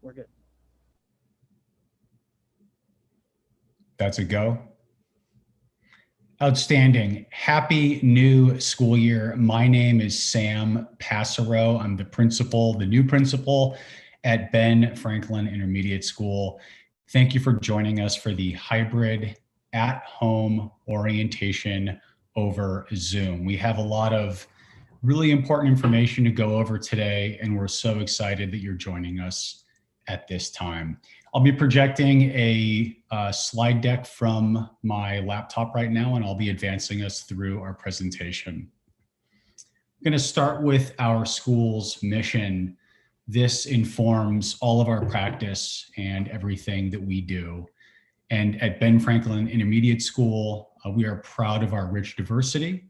We're good. That's a go. Outstanding. Happy new school year. My name is Sam Pasarow. I'm the new principal at Ben Franklin Intermediate School. Thank you for joining us for the hybrid at-home orientation over Zoom. We have a lot of really important information to go over today, and we're so excited that you're joining us at this time. I'll be projecting a slide deck from my laptop right now, and I'll be advancing us through our presentation. I'm going to start with our school's mission. This informs all of our practice and everything that we do. And at Ben Franklin Intermediate School, we are proud of our rich diversity.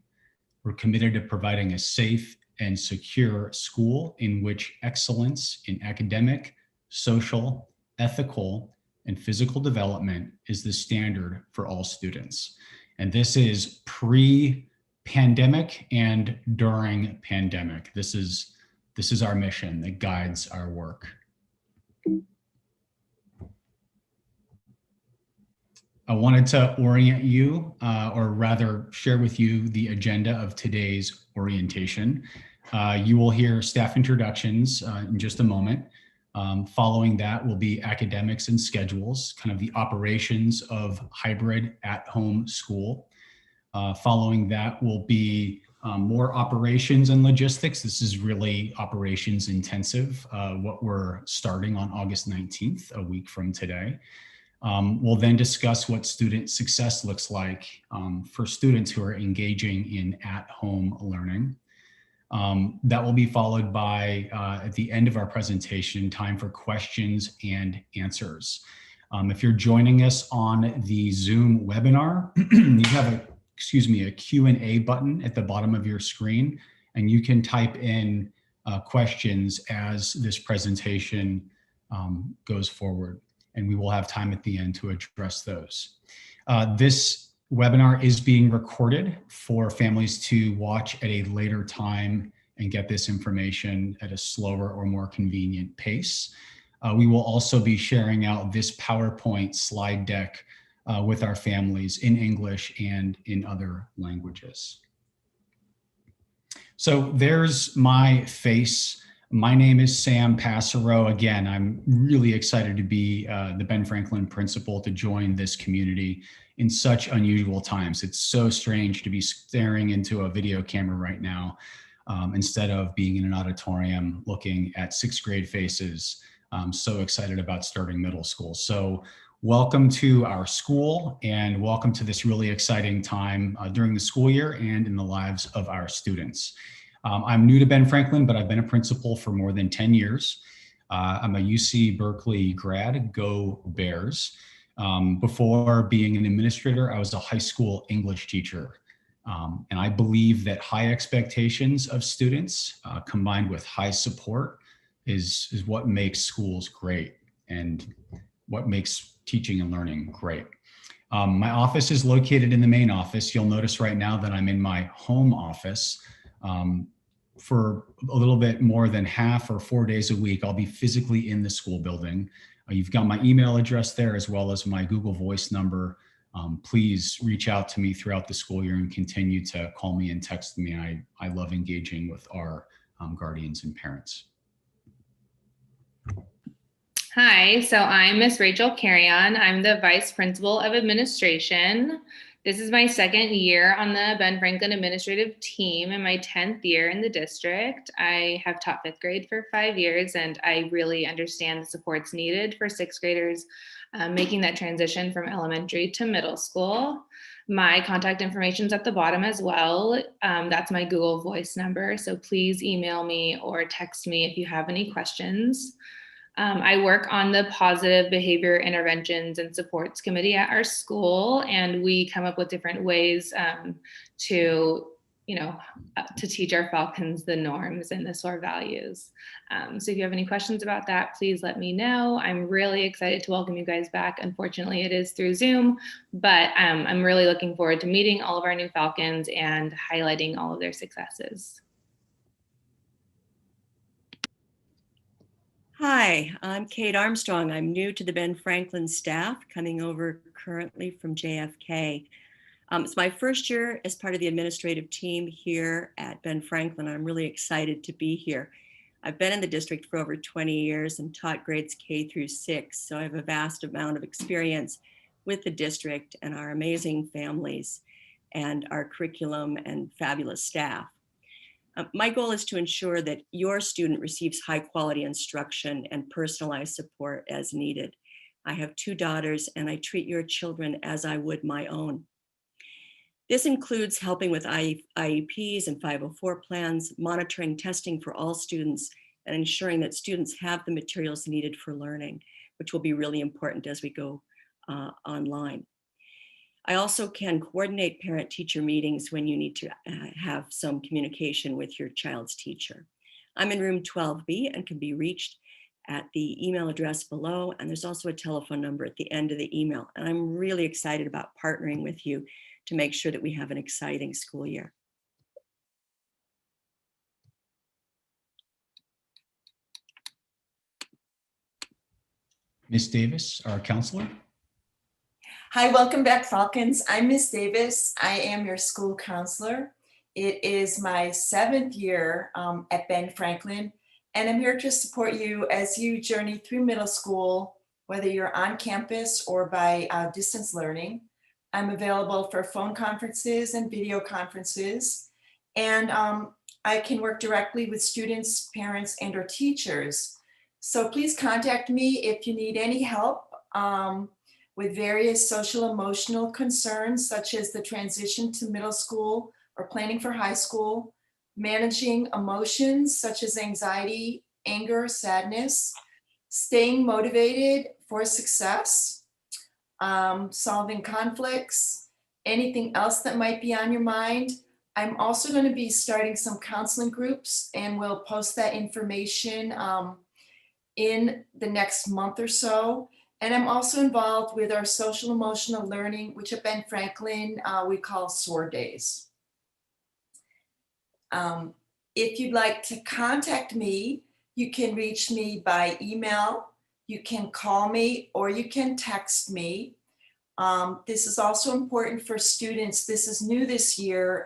We're committed to providing a safe and secure school in which excellence in academic, social, ethical, and physical development is the standard for all students. And this is pre-pandemic and during pandemic. This is our mission that guides our work. I wanted to orient you, or rather share with you the agenda of today's orientation. You will hear staff introductions in just a moment. Following that will be academics and schedules, kind of the operations of hybrid at-home school. Following that will be more operations and logistics. This is really operations intensive, what we're starting on August 19th, a week from today. We'll then discuss what student success looks like for students who are engaging in at-home learning. That will be followed by, at the end of our presentation, time for questions and answers. If you're joining us on the Zoom webinar, you have a Q&A button at the bottom of your screen, and you can type in questions as this presentation goes forward. And we will have time at the end to address those. This webinar is being recorded for families to watch at a later time and get this information at a slower or more convenient pace. We will also be sharing out this PowerPoint slide deck with our families in English and in other languages. So there's my face. My name is Sam Pasarow. Again, I'm really excited to be the Ben Franklin principal to join this community in such unusual times. It's so strange to be staring into a video camera right now instead of being in an auditorium looking at sixth grade faces. I'm so excited about starting middle school. So welcome to our school and welcome to this really exciting time during the school year and in the lives of our students. I'm new to Ben Franklin, but I've been a principal for more than 10 years. I'm a UC Berkeley grad, go Bears. Before being an administrator, I was a high school English teacher. And I believe that high expectations of students combined with high support is what makes schools great and what makes teaching and learning great. My office is located in the main office. You'll notice right now that I'm in my home office. For a little bit more than half or 4 days a week, I'll be physically in the school building. You've got my email address there as well as my Google Voice number. Please reach out to me throughout the school year and continue to call me and text me. I love engaging with our guardians and parents. Hi, so I'm Miss Rachel Carion. I'm the Vice Principal of Administration. This is my second year on the Ben Franklin administrative team and my 10th year in the district. I have taught fifth grade for 5 years, and I really understand the supports needed for sixth graders making that transition from elementary to middle school. My contact information is at the bottom as well. That's my Google Voice number, so please email me or text me if you have any questions. I work on the positive behavior interventions and supports committee at our school, and we come up with different ways to teach our Falcons the norms and the SOAR values. So if you have any questions about that, please let me know. I'm really excited to welcome you guys back. Unfortunately, it is through Zoom, but I'm really looking forward to meeting all of our new Falcons and highlighting all of their successes. Hi, I'm Kate Armstrong. I'm new to the Ben Franklin staff, coming over currently from JFK. It's my first year as part of the administrative team here at Ben Franklin. I'm really excited to be here. I've been in the district for over 20 years and taught grades K through 6, so I have a vast amount of experience with the district and our amazing families and our curriculum and fabulous staff. My goal is to ensure that your student receives high quality instruction and personalized support as needed. I have 2 daughters and I treat your children as I would my own. This includes helping with IEPs and 504 plans, monitoring testing for all students, and ensuring that students have the materials needed for learning, which will be really important as we go online. I also can coordinate parent-teacher meetings when you need to have some communication with your child's teacher. I'm in room 12B and can be reached at the email address below, and there's also a telephone number at the end of the email. And I'm really excited about partnering with you to make sure that we have an exciting school year. Ms. Davis, our counselor. Hi, welcome back, Falcons. I'm Ms. Davis. I am your school counselor. It is my 7th year at Ben Franklin, and I'm here to support you as you journey through middle school, whether you're on campus or by distance learning. I'm available for phone conferences and video conferences, and I can work directly with students, parents, and or teachers. So please contact me if you need any help with various social emotional concerns, such as the transition to middle school or planning for high school, managing emotions such as anxiety, anger, sadness, staying motivated for success, solving conflicts, anything else that might be on your mind. I'm also going to be starting some counseling groups, and we'll post that information in the next month or so. And I'm also involved with our social emotional learning, which at Ben Franklin, we call SOAR Days. If you'd like to contact me, you can reach me by email, you can call me, or you can text me. This is also important for students. This is new this year,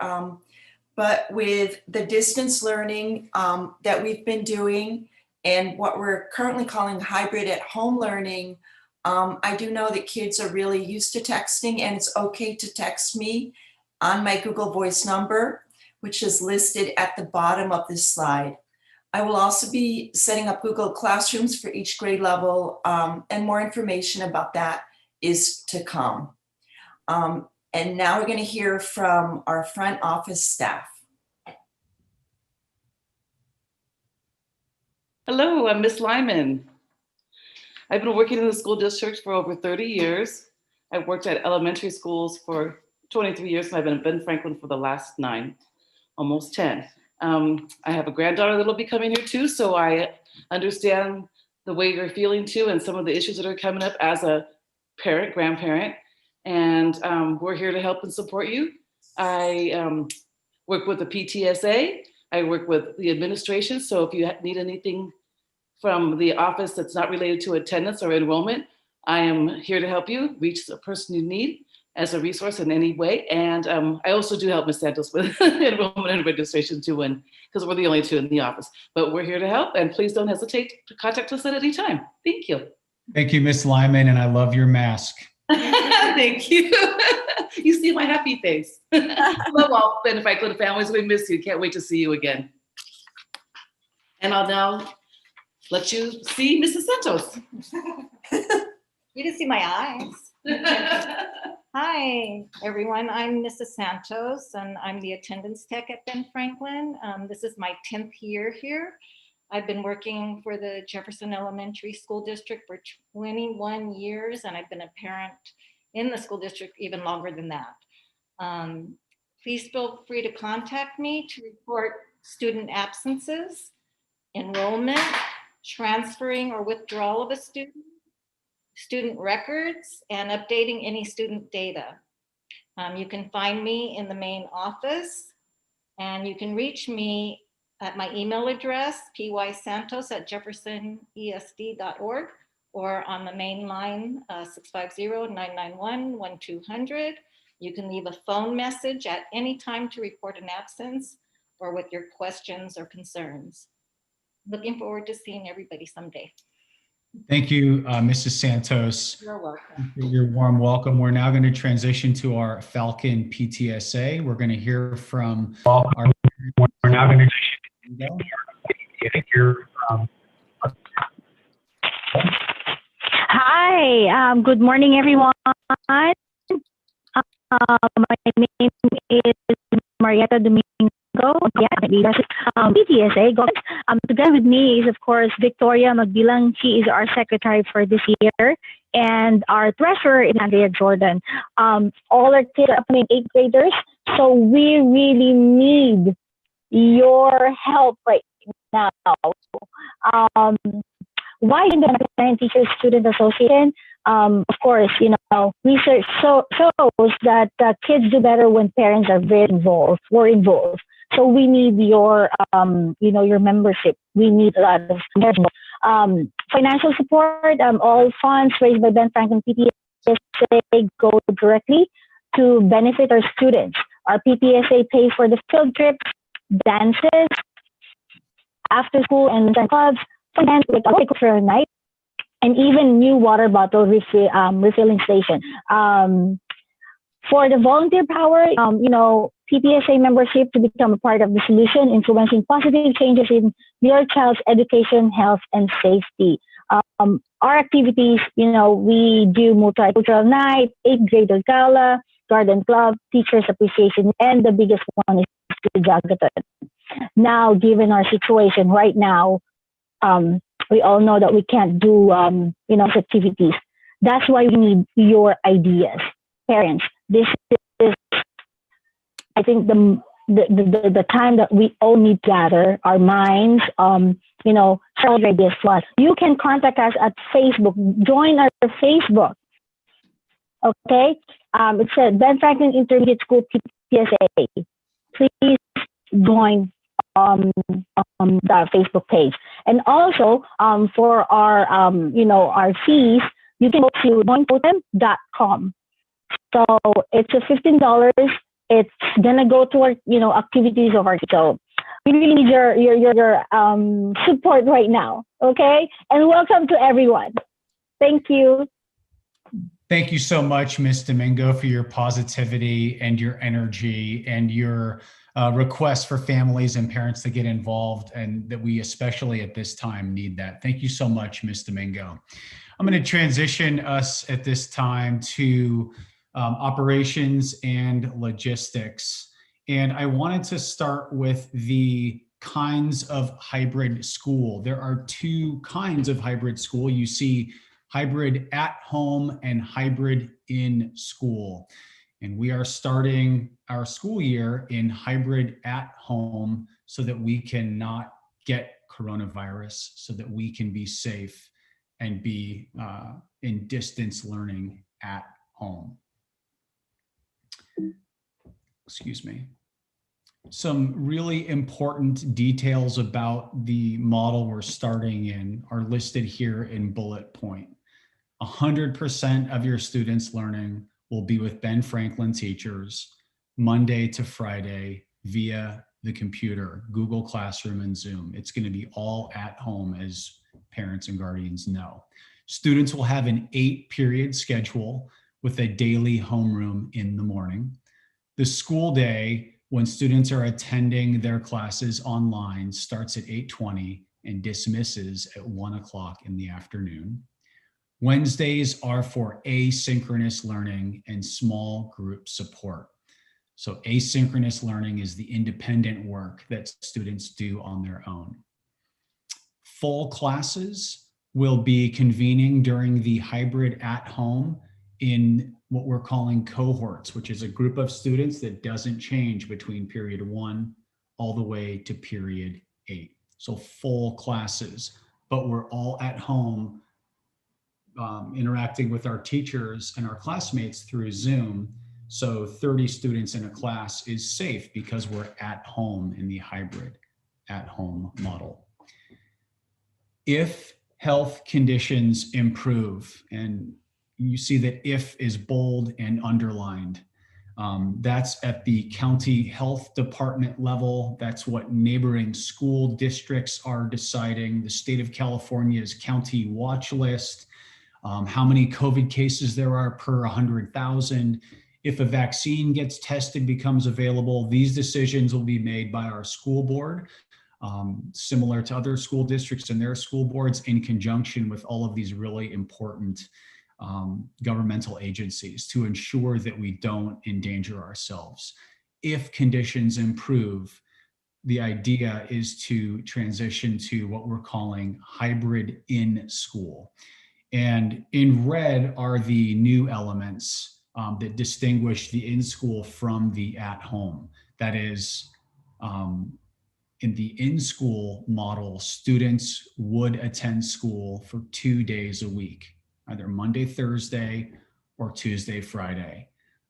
but with the distance learning that we've been doing and what we're currently calling hybrid at home learning, I do know that kids are really used to texting, and it's okay to text me on my Google Voice number, which is listed at the bottom of this slide. I will also be setting up Google Classrooms for each grade level, and more information about that is to come. And now we're going to hear from our front office staff. Hello, I'm Miss Lyman. I've been working in the school district for over 30 years. I've worked at elementary schools for 23 years, and I've been at Ben Franklin for the last 9, almost 10. I have a granddaughter that'll be coming here too, so I understand the way you're feeling too and some of the issues that are coming up as a parent, grandparent, and we're here to help and support you. I work with the PTSA. I work with the administration, so if you need anything from the office that's not related to attendance or enrollment, I am here to help you reach the person you need as a resource in any way. And I also do help Ms. Santos with enrollment and registration too, because we're the only 2 in the office. But we're here to help, and please don't hesitate to contact us at any time. Thank you. Thank you, Ms. Lyman, and I love your mask. Thank you. You see my happy face. Love all Ben Franklin families. We miss you. Can't wait to see you again. And I'll now let you see Mrs. Santos. You can see my eyes. Hi, everyone. I'm Mrs. Santos, and I'm the attendance tech at Ben Franklin. This is my 10th year here. I've been working for the Jefferson Elementary School District for 21 years, and I've been a parent in the school district even longer than that. Please feel free to contact me to report student absences, enrollment, transferring or withdrawal of a student, student records, and updating any student data. You can find me in the main office, and you can reach me at my email address, pysantos@jeffersonesd.org, or on the main line, 650-991-1200. You can leave a phone message at any time to report an absence or with your questions or concerns. Looking forward to seeing everybody someday. Thank you, Mrs. Santos, You're welcome. for your warm welcome. We're now going to transition to our Falcon PTSA. We're going to hear from our. We're now going to hear from. Hi, good morning, everyone. My name is Marietta Domingo. PTSA. Together with me is, of course, Victoria Magbilang. She is our secretary for this year. And our treasurer is Andrea Jordan. All our kids are upcoming 8th graders. So we really need your help right now. Why in the Parent Teachers Student Association? Of course, research shows that kids do better when parents are very involved. So we need your, your membership. We need a lot of financial support. All funds raised by Ben Franklin PTSA go directly to benefit our students. Our PTSA pays for the field trips, dances, after school and clubs, finance like a fair night, and even new water bottle refilling station. For the volunteer power, PTSA membership to become a part of the solution, influencing positive changes in your child's education, health, and safety. Our activities, we do multicultural night, 8th grader gala, garden club, teachers appreciation, and the biggest one is the Jagaton. Now, given our situation right now, we all know that we can't do, activities. That's why we need your ideas. Parents, this is, I think, the time that we all need to gather our minds, share ideas to us. You can contact us at Facebook. Join our Facebook. Okay? It said Ben Franklin Intermediate School PTSA. Please join the Facebook page. And also, for our, our fees, you can go to jointotem.com. So it's a $15. It's gonna go toward, activities of our. So we really need your support right now. Okay, and welcome to everyone. Thank you. Thank you so much, Ms. Domingo, for your positivity and your energy and your request for families and parents to get involved, and that we especially at this time need that. Thank you so much, Ms. Domingo. I'm going to transition us at this time to operations and logistics. And I wanted to start with the kinds of hybrid school. There are two kinds of hybrid school. You see hybrid at home and hybrid in school. And we are starting our school year in hybrid at home so that we can not get coronavirus, so that we can be safe and be in distance learning at home. Excuse me. Some really important details about the model we're starting in are listed here in bullet point. 100% of your students' learning will be with Ben Franklin teachers Monday to Friday via the computer, Google Classroom and Zoom. It's going to be all at home, as parents and guardians know. Students will have an 8-period schedule with a daily homeroom in the morning. The school day, when students are attending their classes online, starts at 8:20 and dismisses at 1 o'clock in the afternoon. Wednesdays are for asynchronous learning and small group support. So asynchronous learning is the independent work that students do on their own. Full classes will be convening during the hybrid at home in what we're calling cohorts, which is a group of students that doesn't change between period 1 all the way to period 8. So full classes, but we're all at home interacting with our teachers and our classmates through Zoom. So 30 students in a class is safe because we're at home in the hybrid. at-home model. If health conditions improve, and you see that if is bold and underlined, that's at the county health department level. That's what neighboring school districts are deciding. The state of California's county watch list, how many COVID cases there are per 100,000. If a vaccine gets tested, becomes available, these decisions will be made by our school board, similar to other school districts and their school boards, in conjunction with all of these really important governmental agencies to ensure that we don't endanger ourselves. If conditions improve, the idea is to transition to what we're calling hybrid in school. And in red are the new elements that distinguish the in-school from the at-home. That is, in the in-school model, students would attend school for 2 days a week, either Monday, Thursday, or Tuesday, Friday.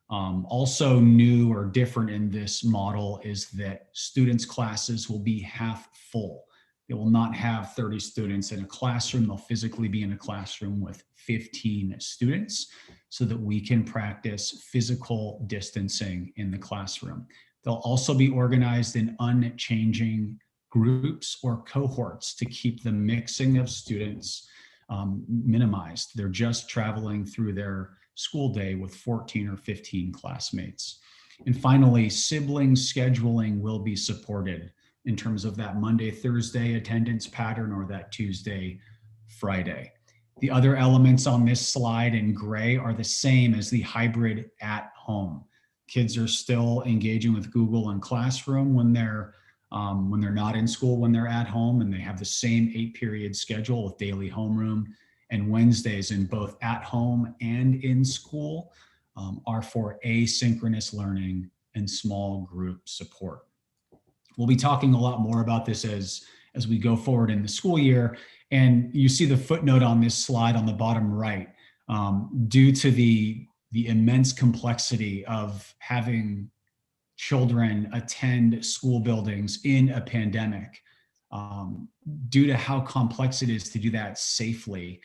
Also new or different in this model is that students' classes will be half full. They will not have 30 students in a classroom. They'll physically be in a classroom with 15 students so that we can practice physical distancing in the classroom. They'll also be organized in unchanging groups or cohorts to keep the mixing of students minimized. They're just traveling through their school day with 14 or 15 classmates. And finally, sibling scheduling will be supported in terms of that Monday, Thursday attendance pattern or that Tuesday, Friday. The other elements on this slide in gray are the same as the hybrid at home. Kids are still engaging with Google and Classroom when they're not in school, when they're at home, and they have the same 8-period schedule with daily homeroom. And Wednesdays in both at home and in school are for asynchronous learning and small group support. We'll be talking a lot more about this as we go forward in the school year. And you see the footnote on this slide on the bottom right. Due to the immense complexity of having children attend school buildings in a pandemic, due to how complex it is to do that safely,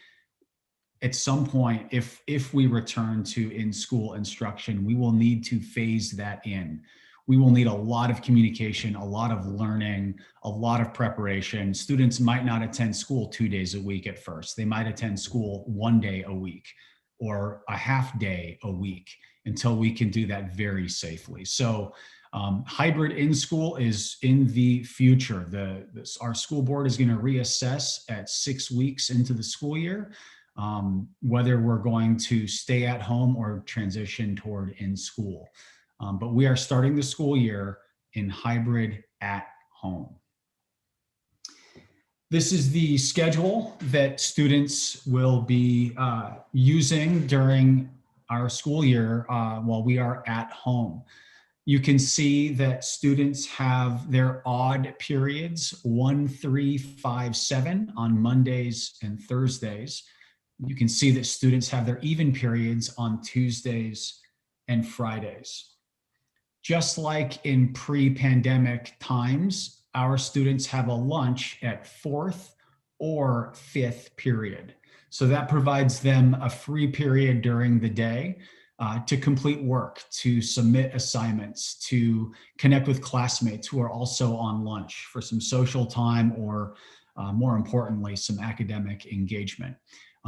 at some point, if we return to in-school instruction, we will need to phase that in. We will need a lot of communication, a lot of learning, a lot of preparation. Students might not attend school 2 days a week at first. They might attend school 1 day a week or a half day a week until we can do that very safely. So hybrid in school is in the future. Our school board is going to reassess at 6 weeks into the school year, whether we're going to stay at home or transition toward in school. But we are starting the school year in hybrid at home. This is the schedule that students will be using during our school year while we are at home. You can see that students have their odd periods, 1, 3, 5, 7 on Mondays and Thursdays. You can see that students have their even periods on Tuesdays and Fridays. Just like in pre-pandemic times, our students have a lunch at 4th or 5th period. So that provides them a free period during the day to complete work, to submit assignments, to connect with classmates who are also on lunch for some social time or more importantly, some academic engagement.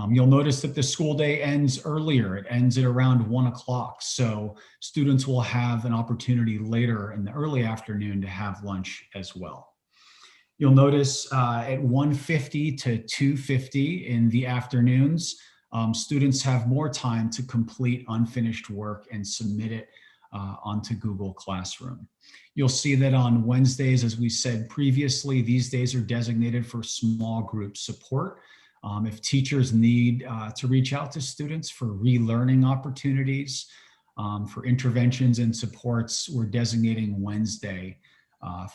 You'll notice that the school day ends earlier. It ends at around 1 o'clock. So students will have an opportunity later in the early afternoon to have lunch as well. You'll notice at 1:50 to 2:50 in the afternoons, students have more time to complete unfinished work and submit it onto Google Classroom. You'll see that on Wednesdays, as we said previously, these days are designated for small group support. If teachers need to reach out to students for relearning opportunities, for interventions and supports, we're designating Wednesday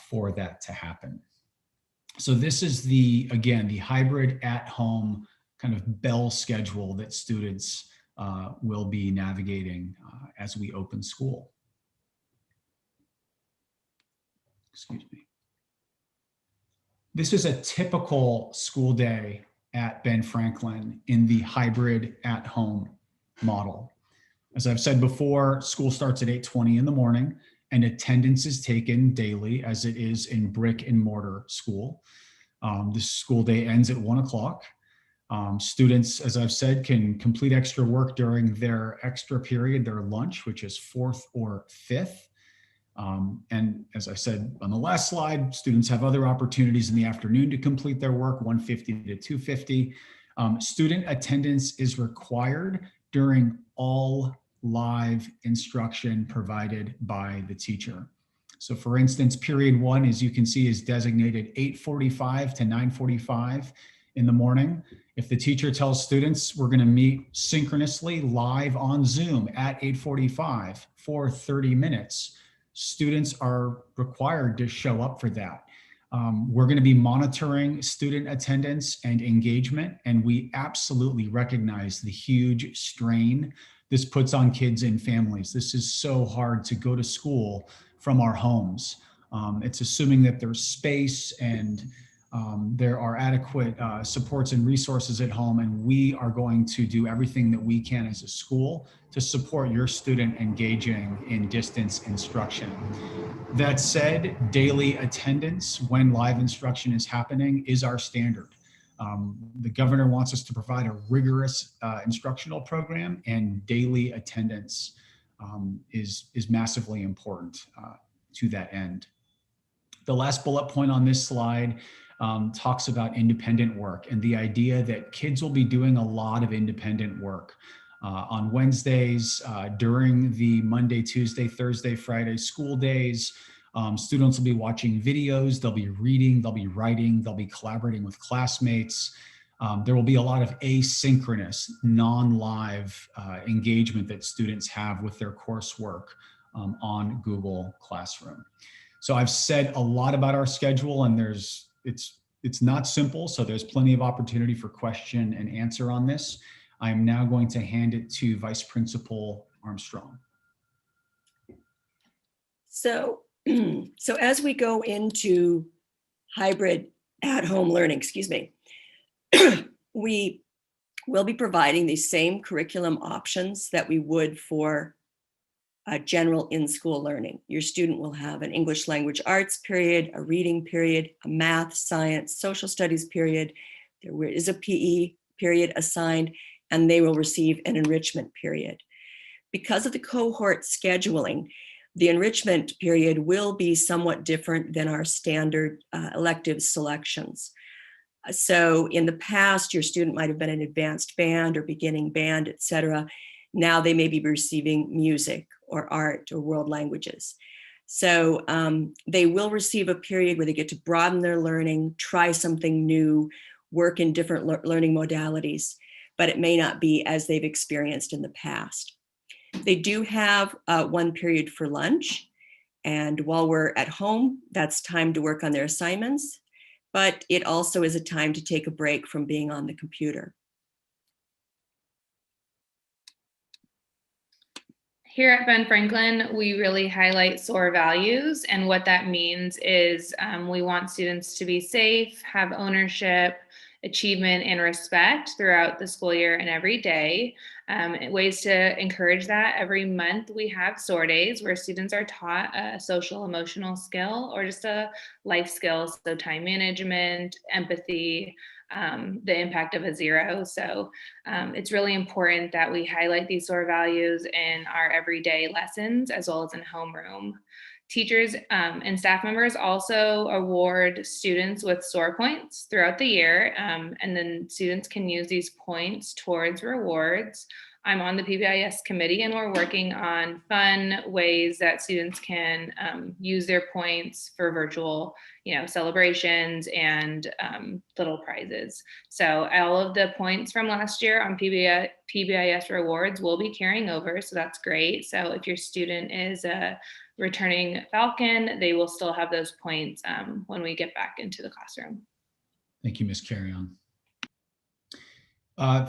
for that to happen. So this is again, the hybrid at home kind of bell schedule that students will be navigating as we open school. Excuse me. This is a typical school day at Ben Franklin in the hybrid at-home model. As I've said before, school starts at 8:20 in the morning and attendance is taken daily as it is in brick and mortar school. The school day ends at 1 o'clock. Students, as I've said, can complete extra work during their extra period, their lunch, which is 4th or 5th. And as I said on the last slide, students have other opportunities in the afternoon to complete their work, 150 to 250. Student attendance is required during all live instruction provided by the teacher. So for instance, period 1, as you can see, is designated 8:45 to 9:45 in the morning. If the teacher tells students we're going to meet synchronously live on Zoom at 8:45 for 30 minutes, students are required to show up for that. We're going to be monitoring student attendance and engagement, and we absolutely recognize the huge strain this puts on kids and families. This is so hard to go to school from our homes. It's assuming that there's space and there are adequate supports and resources at home, and we are going to do everything that we can as a school to support your student engaging in distance instruction. That said, daily attendance when live instruction is happening is our standard. The governor wants us to provide a rigorous instructional program, and daily attendance is massively important to that end. The last bullet point on this slide talks about independent work and the idea that kids will be doing a lot of independent work on Wednesdays, during the Monday, Tuesday, Thursday, Friday school days. Students will be watching videos, they'll be reading, they'll be writing, they'll be collaborating with classmates. There will be a lot of asynchronous, non-live engagement that students have with their coursework on Google Classroom. So I've said a lot about our schedule, and it's not simple, so there's plenty of opportunity for question and answer on this. I am now going to hand it to Vice Principal Armstrong. So as we go into hybrid at-home learning, we will be providing the same curriculum options that we would for general in-school learning. Your student will have an English language arts period, a reading period, a math, science, social studies period. There is a PE period assigned, and they will receive an enrichment period. Because of the cohort scheduling, the enrichment period will be somewhat different than our standard elective selections. So in the past, your student might have been an advanced band or beginning band, et cetera. Now they may be receiving music or art or world languages. So they will receive a period where they get to broaden their learning, try something new, work in different learning modalities, but it may not be as they've experienced in the past. They do have 1 period for lunch, and while we're at home, that's time to work on their assignments, but it also is a time to take a break from being on the computer. Here at Ben Franklin, we really highlight SOAR values, and what that means is we want students to be safe, have ownership, achievement, and respect throughout the school year and every day. Ways to encourage that: every month we have SOAR days where students are taught a social emotional skill or just a life skill, so time management, empathy, the impact of a zero. So it's really important that we highlight these SOAR values in our everyday lessons as well as in homeroom. Teachers and staff members also award students with SOAR points throughout the year, and then students can use these points towards rewards. I'm on the PBIS committee, and we're working on fun ways that students can use their points for virtual, celebrations and little prizes. So all of the points from last year on PBIS rewards will be carrying over, so that's great. So if your student is a returning Falcon, they will still have those points when we get back into the classroom. Thank you, Ms. Carion.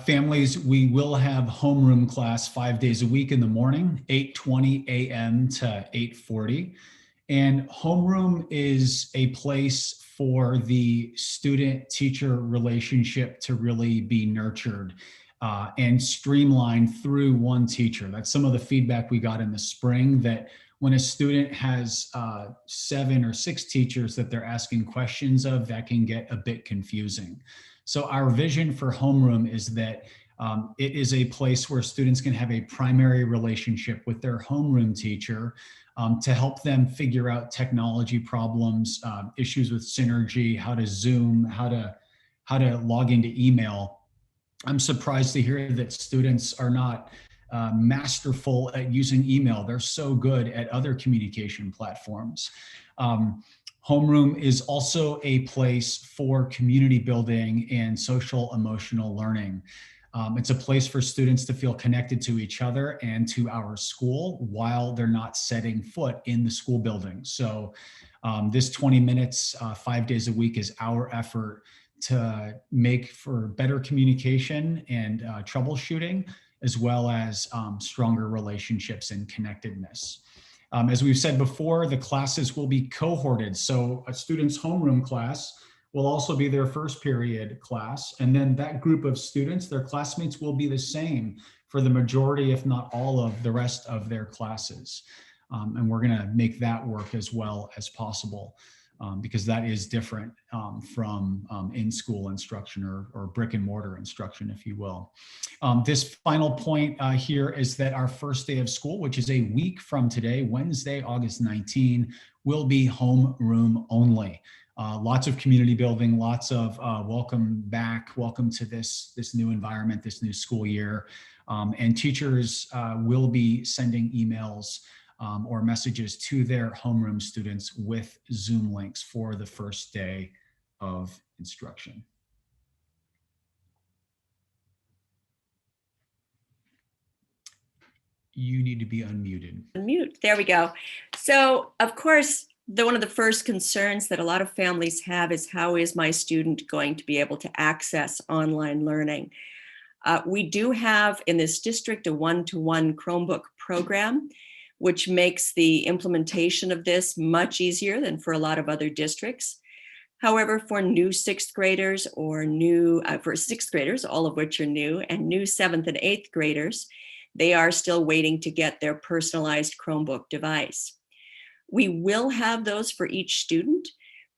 Families, we will have homeroom class 5 days a week in the morning, 8:20 a.m. to 8:40. And homeroom is a place for the student-teacher relationship to really be nurtured and streamlined through one teacher. That's some of the feedback we got in the spring, that when a student has 7 or 6 teachers that they're asking questions of, that can get a bit confusing. So our vision for homeroom is that it is a place where students can have a primary relationship with their homeroom teacher to help them figure out technology problems, issues with Synergy, how to Zoom, how to log into email. I'm surprised to hear that students are not masterful at using email. They're so good at other communication platforms. Homeroom is also a place for community building and social emotional learning. It's a place for students to feel connected to each other and to our school while they're not setting foot in the school building. So this 20 minutes, 5 days a week is our effort to make for better communication and troubleshooting, as well as stronger relationships and connectedness. As we've said before, the classes will be cohorted. So a student's homeroom class will also be their first period class. And then that group of students, their classmates, will be the same for the majority, if not all, of the rest of their classes. And we're gonna make that work as well as possible. Because that is different from in-school instruction or brick and mortar instruction, if you will. This final point here is that our first day of school, which is a week from today, Wednesday, August 19, will be homeroom only. Lots of community building, lots of welcome back, welcome to this new environment, this new school year. And teachers will be sending emails or messages to their homeroom students with Zoom links for the first day of instruction. You need to be unmuted. Unmute, there we go. So of course, one of the first concerns that a lot of families have is, how is my student going to be able to access online learning? We do have in this district a one-to-one Chromebook program, which makes the implementation of this much easier than for a lot of other districts. However, for new 6th graders or for 6th graders, all of which are new, and new 7th and 8th graders, they are still waiting to get their personalized Chromebook device. We will have those for each student,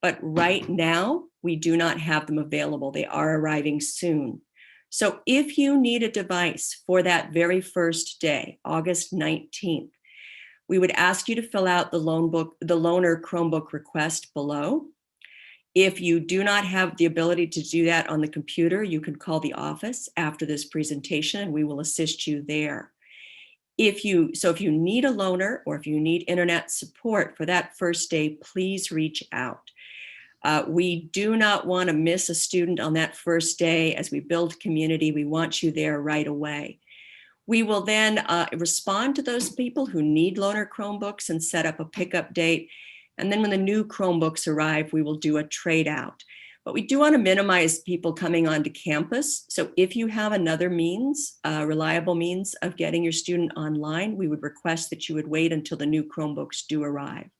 but right now we do not have them available. They are arriving soon. So if you need a device for that very first day, August 19th, we would ask you to fill out the loaner Chromebook request below. If you do not have the ability to do that on the computer, you can call the office after this presentation and we will assist you there. If you need a loaner or if you need internet support for that first day, please reach out. We do not want to miss a student on that first day. As we build community, we want you there right away. We will then respond to those people who need loaner Chromebooks and set up a pickup date. And then when the new Chromebooks arrive, we will do a trade out. But we do want to minimize people coming onto campus. So if you have another means, reliable means of getting your student online, we would request that you would wait until the new Chromebooks do arrive.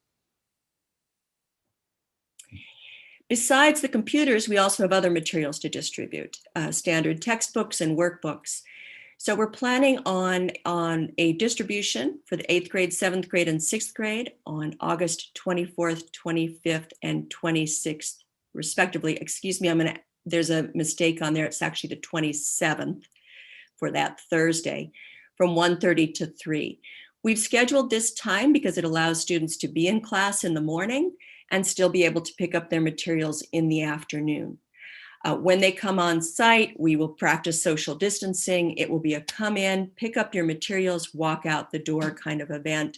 Besides the computers, we also have other materials to distribute, standard textbooks and workbooks. So we're planning on a distribution for the 8th grade, 7th grade, and 6th grade on August 24th, 25th, and 26th, respectively. Excuse me, there's a mistake on there. It's actually the 27th for that Thursday from 1:30 to 3. We've scheduled this time because it allows students to be in class in the morning and still be able to pick up their materials in the afternoon. When they come on site, we will practice social distancing. It will be a come in, pick up your materials, walk out the door kind of event.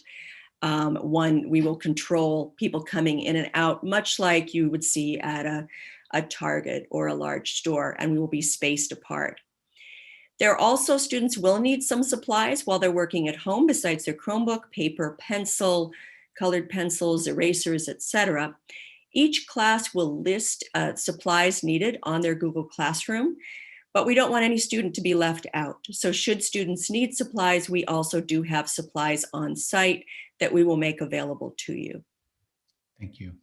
We will control people coming in and out, much like you would see at a Target or a large store, and we will be spaced apart. There are also students will need some supplies while they're working at home besides their Chromebook, paper, pencil, colored pencils, erasers, etc. Each class will list supplies needed on their Google Classroom, but we don't want any student to be left out. So should students need supplies, we also do have supplies on site that we will make available to you. Thank you.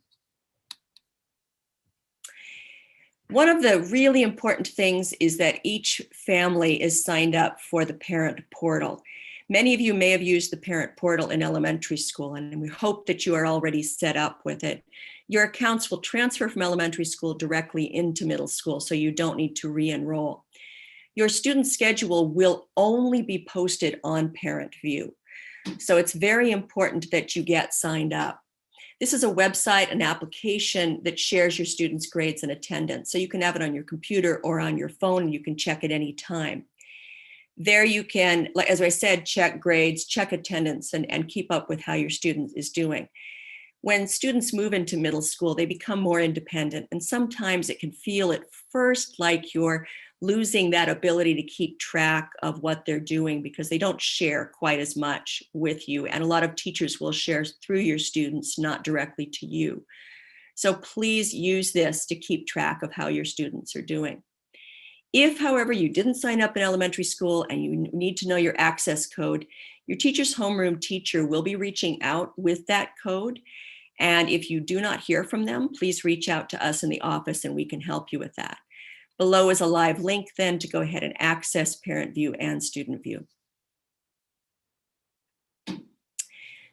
One of the really important things is that each family is signed up for the parent portal. Many of you may have used the parent portal in elementary school, and we hope that you are already set up with it. Your accounts will transfer from elementary school directly into middle school, so you don't need to re-enroll. Your student schedule will only be posted on ParentVUE. So it's very important that you get signed up. This is a website, an application that shares your students' grades and attendance. So you can have it on your computer or on your phone, and you can check it anytime. There you can, as I said, check grades, check attendance, and keep up with how your student is doing. When students move into middle school, they become more independent, and sometimes it can feel at first like you're losing that ability to keep track of what they're doing because they don't share quite as much with you. And a lot of teachers will share through your students, not directly to you. So please use this to keep track of how your students are doing. If, however, you didn't sign up in elementary school and you need to know your access code, your teacher's homeroom teacher will be reaching out with that code. And if you do not hear from them, please reach out to us in the office and we can help you with that. Below is a live link then to go ahead and access ParentVUE and StudentVUE.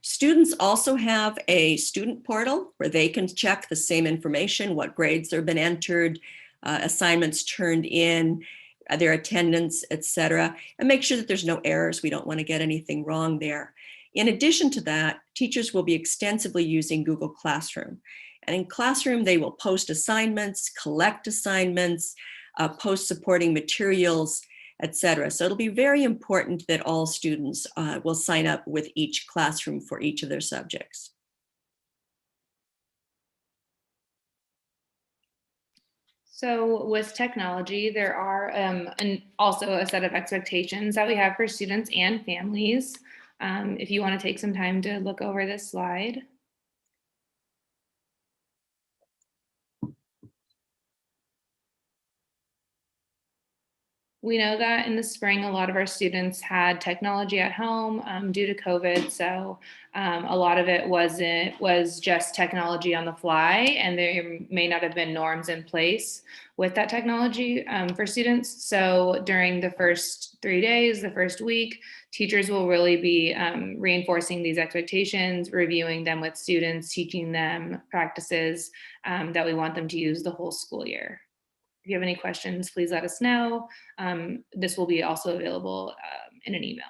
Students also have a student portal where they can check the same information, what grades have been entered, assignments turned in, their attendance, etc., and make sure that there's no errors. We don't want to get anything wrong there. In addition to that, teachers will be extensively using Google Classroom. And in Classroom, they will post assignments, collect assignments, post supporting materials, etc. So it'll be very important that all students will sign up with each classroom for each of their subjects. So with technology, there are also a set of expectations that we have for students and families. If you want to take some time to look over this slide. We know that in the spring, a lot of our students had technology at home due to COVID. So a lot of it was just technology on the fly, and there may not have been norms in place with that technology for students. So during the first 3 days, the first week, teachers will really be reinforcing these expectations, reviewing them with students, teaching them practices that we want them to use the whole school year. If you have any questions, please let us know. This will be also available in an email.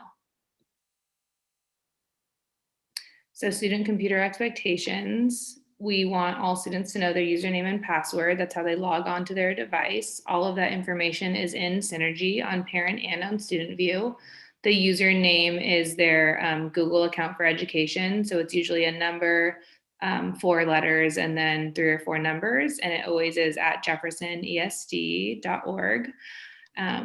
So student computer expectations. We want all students to know their username and password. That's how they log on to their device. All of that information is in Synergy on Parent and on StudentVUE. The username is their Google account for education. So it's usually a number, 4 letters, and then 3 or 4 numbers. And it always is at jeffersonesd.org.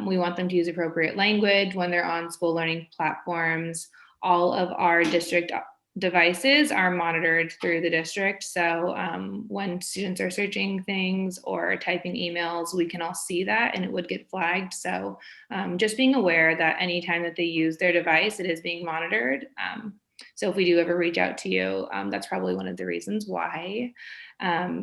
We want them to use appropriate language when they're on school learning platforms. All of our district devices are monitored through the district. So when students are searching things or typing emails, we can all see that and it would get flagged. So just being aware that anytime that they use their device, it is being monitored. So if we do ever reach out to you, that's probably one of the reasons why.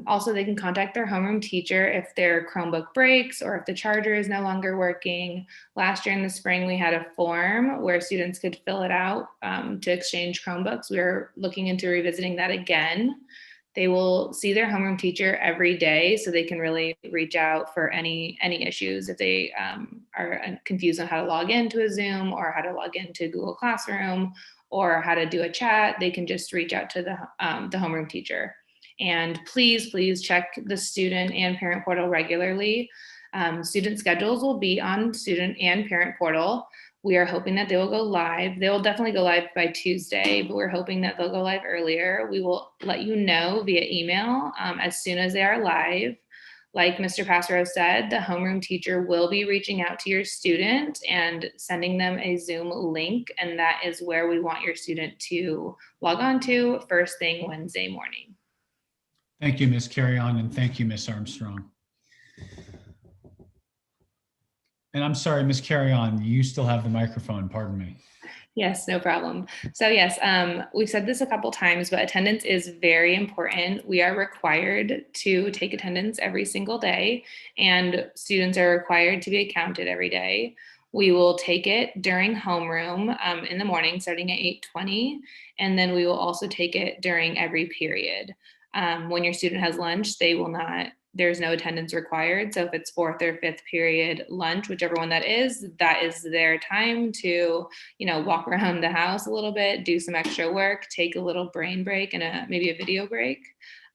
Also, they can contact their homeroom teacher if their Chromebook breaks or if the charger is no longer working. Last year in the spring, we had a form where students could fill it out to exchange Chromebooks. We're looking into revisiting that again. They will see their homeroom teacher every day, so they can really reach out for any issues. If they are confused on how to log into a Zoom or how to log into Google Classroom or how to do a chat, they can just reach out to the homeroom teacher. And please check the student and parent portal regularly. Student schedules will be on student and parent portal. We are hoping that they will go live. They will definitely go live by Tuesday, but we're hoping that they'll go live earlier. We will let you know via email as soon as they are live. Like Mr. Pasarow said, the homeroom teacher will be reaching out to your student and sending them a Zoom link, and that is where we want your student to log on to first thing Wednesday morning. Thank you, Ms. Carion, and thank you, Ms. Armstrong. And I'm sorry, Ms. Carion, you still have the microphone, pardon me. Yes, no problem. So yes, we've said this a couple times, but attendance is very important. We are required to take attendance every single day, and students are required to be accounted every day. We will take it during homeroom in the morning, starting at 8:20, and then we will also take it during every period. When your student has lunch, they will not, there's no attendance required. So if it's fourth or fifth period lunch, whichever one that is their time to, walk around the house a little bit, do some extra work, take a little brain break and maybe a video break.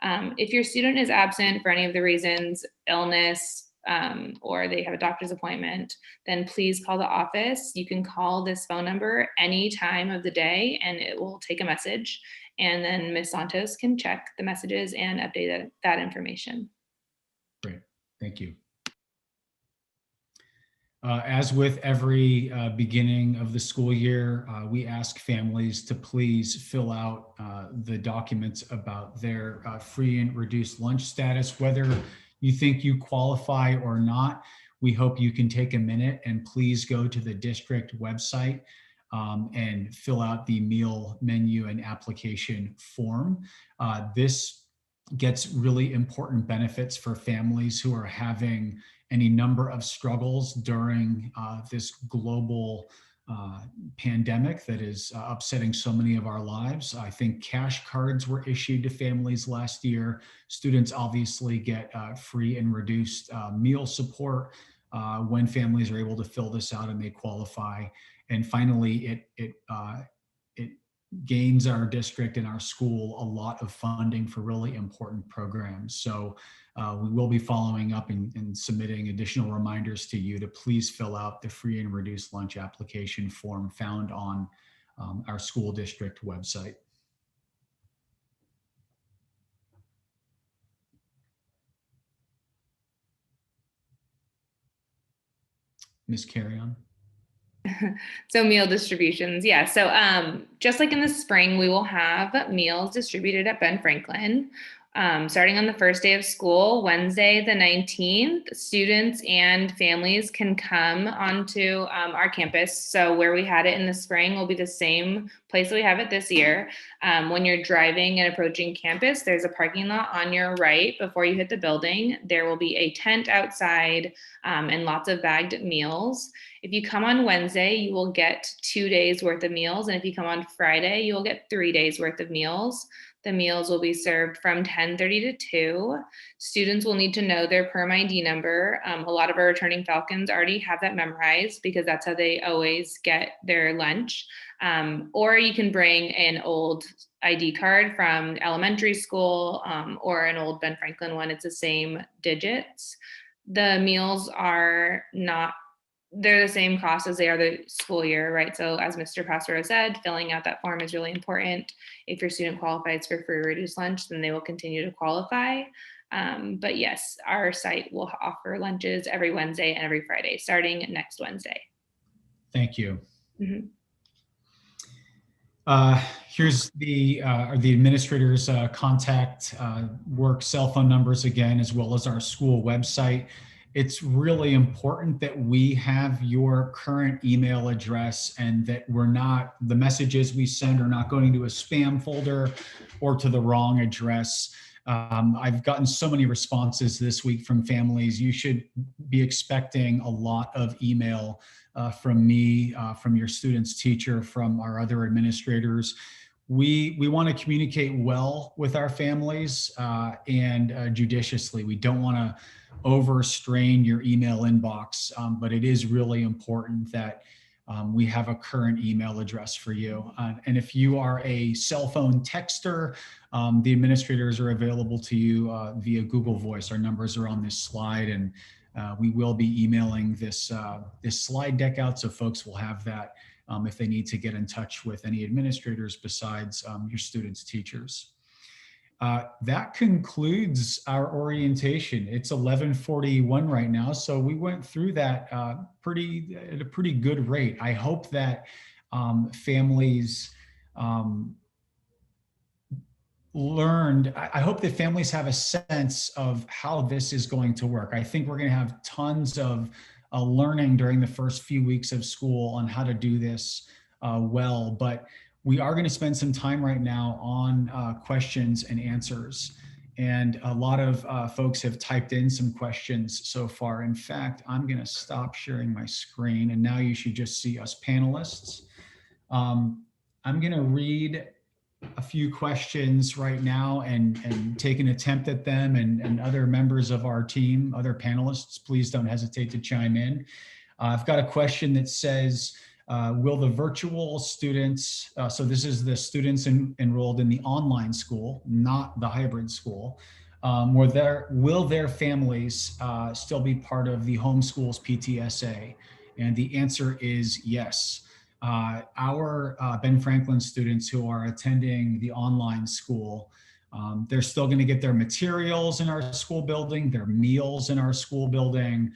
If your student is absent for any of the reasons, illness, or they have a doctor's appointment, then please call the office. You can call this phone number any time of the day and it will take a message. And then Ms. Santos can check the messages and update that information. Great, thank you. As with every beginning of the school year, we ask families to please fill out the documents about their free and reduced lunch status, whether you think you qualify or not. We hope you can take a minute and please go to the district website and fill out the meal menu and application form. This gets really important benefits for families who are having any number of struggles during this global pandemic that is upsetting so many of our lives. I think cash cards were issued to families last year. Students obviously get free and reduced meal support when families are able to fill this out and they qualify. And finally, it gains our district and our school a lot of funding for really important programs. So we will be following up and submitting additional reminders to you to please fill out the free and reduced lunch application form found on our school district website. Ms. Carion. So meal distributions. Yeah. So just like in the spring, we will have meals distributed at Ben Franklin. Starting on the first day of school, Wednesday, the 19th, students and families can come onto our campus. So where we had it in the spring will be the same place that we have it this year. When you're driving and approaching campus, there's a parking lot on your right before you hit the building. There will be a tent outside and lots of bagged meals. If you come on Wednesday, you will get 2 days worth of meals. And if you come on Friday, you will get 3 days worth of meals. The meals will be served from 10:30 to 2. Students will need to know their PERM ID number. A lot of our returning Falcons already have that memorized because that's how they always get their lunch. Or you can bring an old ID card from elementary school or an old Ben Franklin one. It's the same digits. The meals are not, they're the same cost as they are the school year, right? So as Mr. Pasarow said, filling out that form is really important. If your student qualifies for free or reduced lunch, then they will continue to qualify. But yes, our site will offer lunches every Wednesday and every Friday, starting next Wednesday. Thank you. Mm-hmm. Here's the administrator's contact work cell phone numbers again, as well as our school website. It's really important that we have your current email address and that the messages we send are not going to a spam folder or to the wrong address. I've gotten so many responses this week from families. You should be expecting a lot of email from me, from your student's teacher, from our other administrators. We want to communicate well with our families and judiciously. We don't want to overstrain your email inbox, but it is really important that we have a current email address for you. And if you are a cell phone texter, the administrators are available to you via Google Voice. Our numbers are on this slide, and we will be emailing this slide deck out, so folks will have that if they need to get in touch with any administrators besides your students' teachers. That concludes our orientation. It's 11:41 right now, so we went through that at a pretty good rate. I hope that families learned. I hope that families have a sense of how this is going to work. I think we're going to have tons of learning during the first few weeks of school on how to do this well, but we are going to spend some time right now on questions and answers. And a lot of folks have typed in some questions so far. In fact, I'm going to stop sharing my screen, and now you should just see us panelists. I'm going to read a few questions right now and take an attempt at them, and other members of our team, other panelists, please don't hesitate to chime in. I've got a question that says, will the virtual students, so this is the students enrolled in the online school, not the hybrid school, will their families still be part of the homeschools PTSA? And the answer is yes. Our Ben Franklin students who are attending the online school, they're still going to get their materials in our school building, their meals in our school building.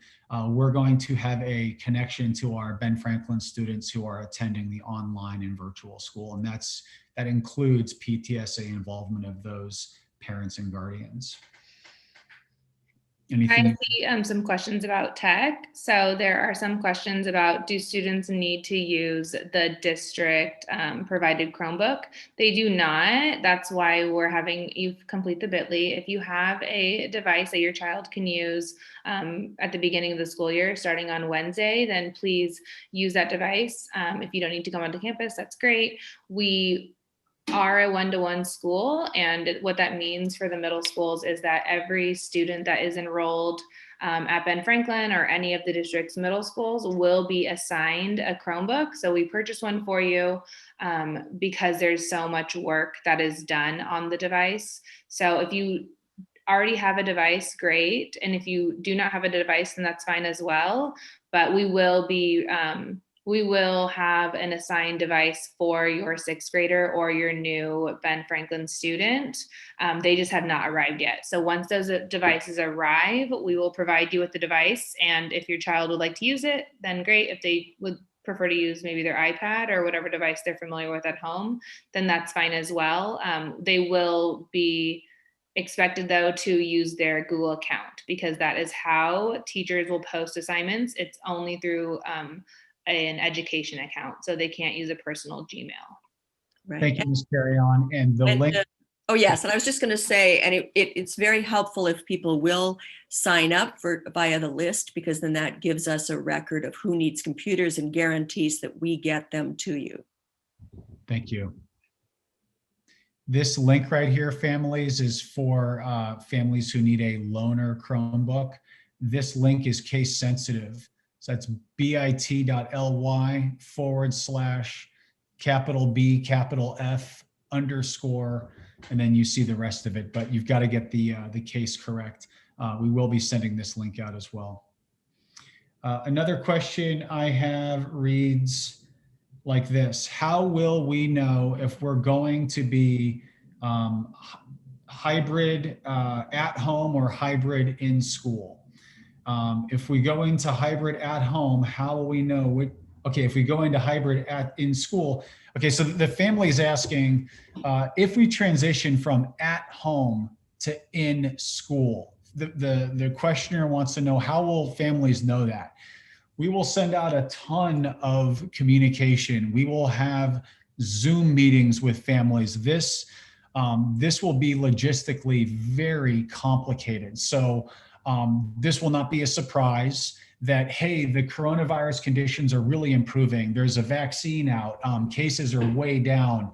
We're going to have a connection to our Ben Franklin students who are attending the online and virtual school, and that includes PTSA involvement of those parents and guardians. Anything? I see some questions about tech. So there are some questions about, do students need to use the district provided Chromebook? They do not. That's why we're having you complete the bit.ly. If you have a device that your child can use at the beginning of the school year, starting on Wednesday, then please use that device. If you don't need to come onto campus, that's great. We are a one-to-one school, and what that means for the middle schools is that every student that is enrolled at Ben Franklin or any of the district's middle schools will be assigned a Chromebook. So we purchased one for you because there's so much work that is done on the device. So if you already have a device, great. And if you do not have a device, then that's fine as well. But we will have an assigned device for your sixth grader or your new Ben Franklin student. They just have not arrived yet. So once those devices arrive, we will provide you with the device. And if your child would like to use it, then great. If they would prefer to use maybe their iPad or whatever device they're familiar with at home, then that's fine as well. They will be expected though to use their Google account, because that is how teachers will post assignments. It's only through an education account, so they can't use a personal Gmail. Right. Thank you, Ms. Carion. And the link. Oh, yes. And I was just going to say, and it's very helpful if people will sign up via the list, because then that gives us a record of who needs computers and guarantees that we get them to you. Thank you. This link right here, families, is for families who need a loaner Chromebook. This link is case sensitive. So that's bit.ly/B_F_, and then you see the rest of it, but you've got to get the case correct. We will be sending this link out as well. Another question I have reads like this: how will we know if we're going to be hybrid at home or hybrid in school? If we go into hybrid at home, how will we know okay, if we go into hybrid in school, okay, so the family is asking if we transition from at home to in school. The questioner wants to know, how will families know that? We will send out a ton of communication. We will have Zoom meetings with families. This will be logistically very complicated. So this will not be a surprise that, hey, the coronavirus conditions are really improving. There's a vaccine out. Cases are way down.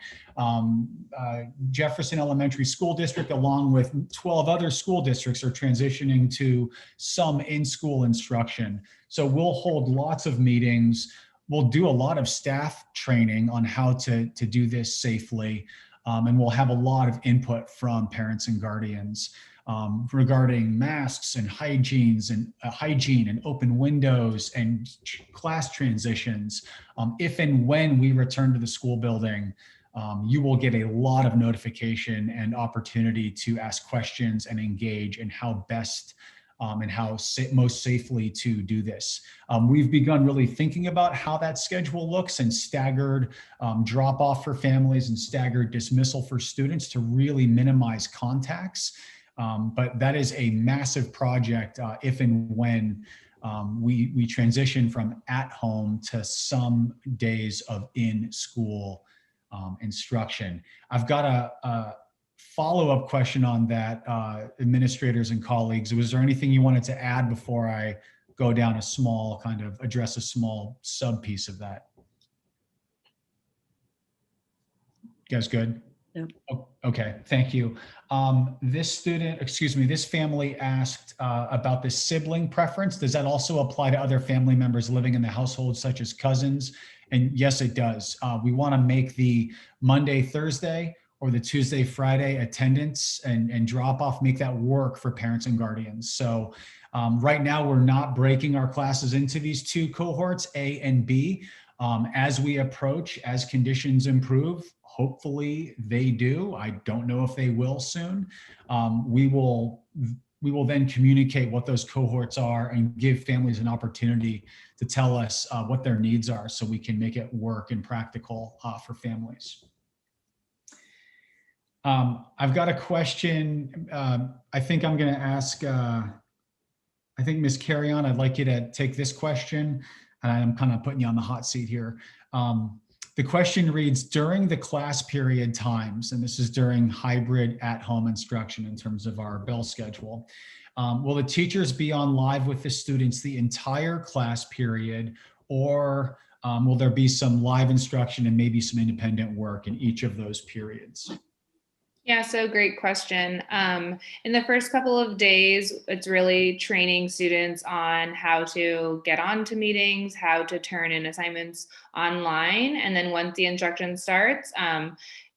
Jefferson Elementary School District, along with 12 other school districts, are transitioning to some in-school instruction. So we'll hold lots of meetings. We'll do a lot of staff training on how to do this safely. And we'll have a lot of input from parents and guardians regarding masks and hygiene and open windows and class transitions. If and when we return to the school building, you will get a lot of notification and opportunity to ask questions and engage in how best and how most safely to do this. We've begun really thinking about how that schedule looks, and staggered drop off for families and staggered dismissal for students to really minimize contacts. But that is a massive project if and when we transition from at home to some days of in-school instruction. I've got a follow-up question on that, administrators and colleagues. Was there anything you wanted to add before I go down a small address a small sub piece of that? You guys good? Yep. Oh, okay, thank you. This family asked about the sibling preference. Does that also apply to other family members living in the household, such as cousins? And yes, it does. We want to make the Monday, Thursday, or the Tuesday, Friday attendance and drop off, make that work for parents and guardians. So right now, we're not breaking our classes into these two cohorts, A and B. As we approach, as conditions improve, hopefully they do. I don't know if they will soon. We will then communicate what those cohorts are and give families an opportunity to tell us what their needs are so we can make it work and practical for families. I've got a question. I think I'm going to ask, I think Ms. Carion, I'd like you to take this question. And I'm kind of putting you on the hot seat here. The question reads, during the class period times, and this is during hybrid at-home instruction in terms of our bell schedule, will the teachers be on live with the students the entire class period, or will there be some live instruction and maybe some independent work in each of those periods? Yeah, so great question. In the first couple of days, it's really training students on how to get onto meetings, how to turn in assignments online. And then once the instruction starts,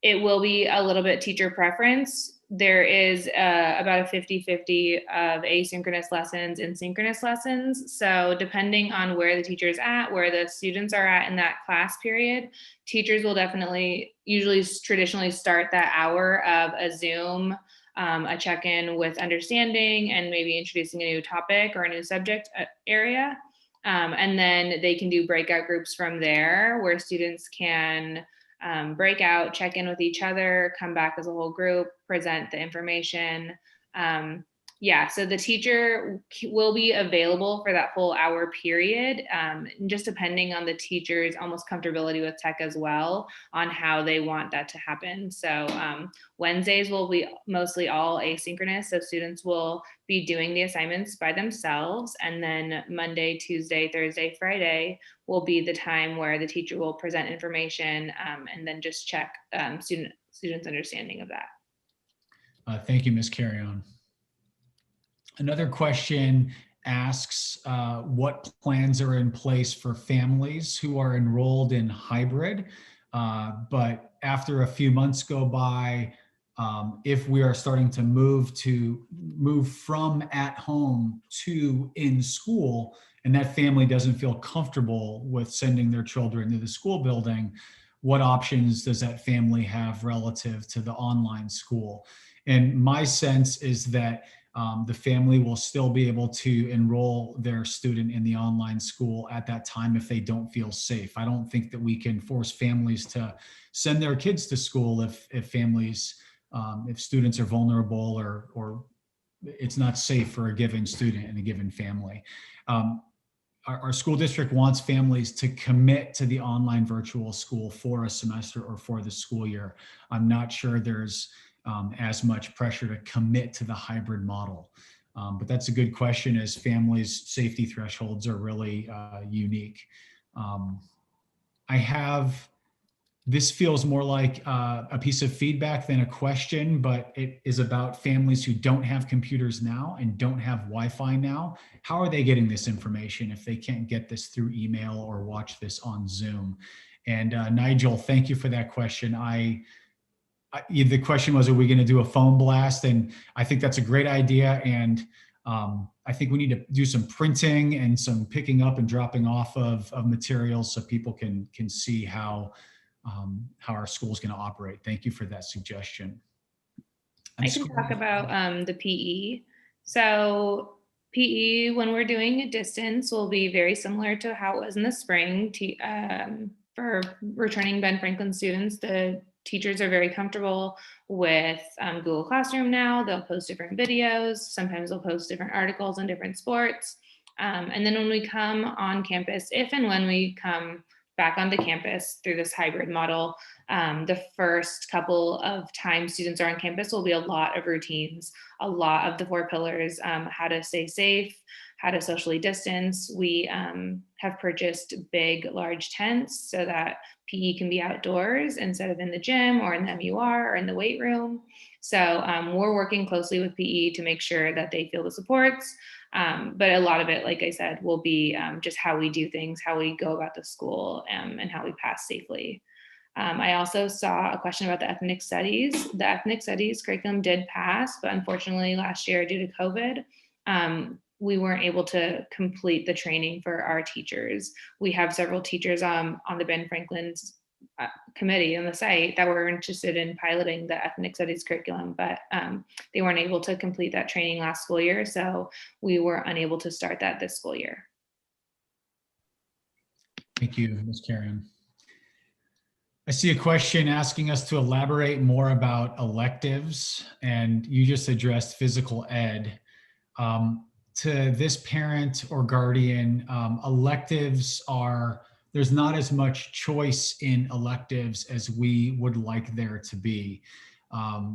it will be a little bit teacher preference. There is about a 50-50 of asynchronous lessons and synchronous lessons. So depending on where the teacher's at, where the students are at in that class period, teachers will usually traditionally start that hour of a Zoom, a check-in with understanding and maybe introducing a new topic or a new subject area. And then they can do breakout groups from there where students can break out, check in with each other, come back as a whole group, present the information. So the teacher will be available for that full hour period, just depending on the teacher's almost comfortability with tech as well on how they want that to happen. So Wednesdays will be mostly all asynchronous. So students will be doing the assignments by themselves. And then Monday, Tuesday, Thursday, Friday will be the time where the teacher will present information and then just check students' understanding of that. Thank you, Ms. Carion. Another question asks what plans are in place for families who are enrolled in hybrid, but after a few months go by, if we are starting to move from at home to in school, and that family doesn't feel comfortable with sending their children to the school building, what options does that family have relative to the online school? And my sense is that the family will still be able to enroll their student in the online school at that time if they don't feel safe. I don't think that we can force families to send their kids to school if students are vulnerable or it's not safe for a given student and a given family. Our school district wants families to commit to the online virtual school for a semester or for the school year. I'm not sure there's as much pressure to commit to the hybrid model. But that's a good question as families' safety thresholds are really unique. This feels more like a piece of feedback than a question, but it is about families who don't have computers now and don't have Wi-Fi now. How are they getting this information if they can't get this through email or watch this on Zoom? And Nigel, thank you for that question. The question was, are we going to do a phone blast? And I think that's a great idea. And I think we need to do some printing and some picking up and dropping off of materials so people can see how our school is going to operate. Thank you for that suggestion. I can talk about the PE. So PE, when we're doing a distance, will be very similar to how it was in the spring. For returning Ben Franklin students, the teachers are very comfortable with Google Classroom now. They'll post different videos. Sometimes they'll post different articles on different sports. And then when we come on campus, if and when we come back onto campus through this hybrid model, the first couple of times students are on campus will be a lot of routines, a lot of the 4 pillars, how to stay safe, how to socially distance. We have purchased big, large tents so that PE can be outdoors instead of in the gym or in the MUR or in the weight room. So we're working closely with PE to make sure that they feel the supports. But a lot of it, like I said, will be just how we do things, how we go about the school, and how we pass safely. I also saw a question about the ethnic studies. The ethnic studies curriculum did pass, but unfortunately last year due to COVID, we weren't able to complete the training for our teachers. We have several teachers on the Ben Franklin's committee on the site that were interested in piloting the ethnic studies curriculum, but they weren't able to complete that training last school year. So we were unable to start that this school year. Thank you, Ms. Carion. I see a question asking us to elaborate more about electives, and you just addressed physical ed. To this parent or guardian, electives are, there's not as much choice in electives as we would like there to be.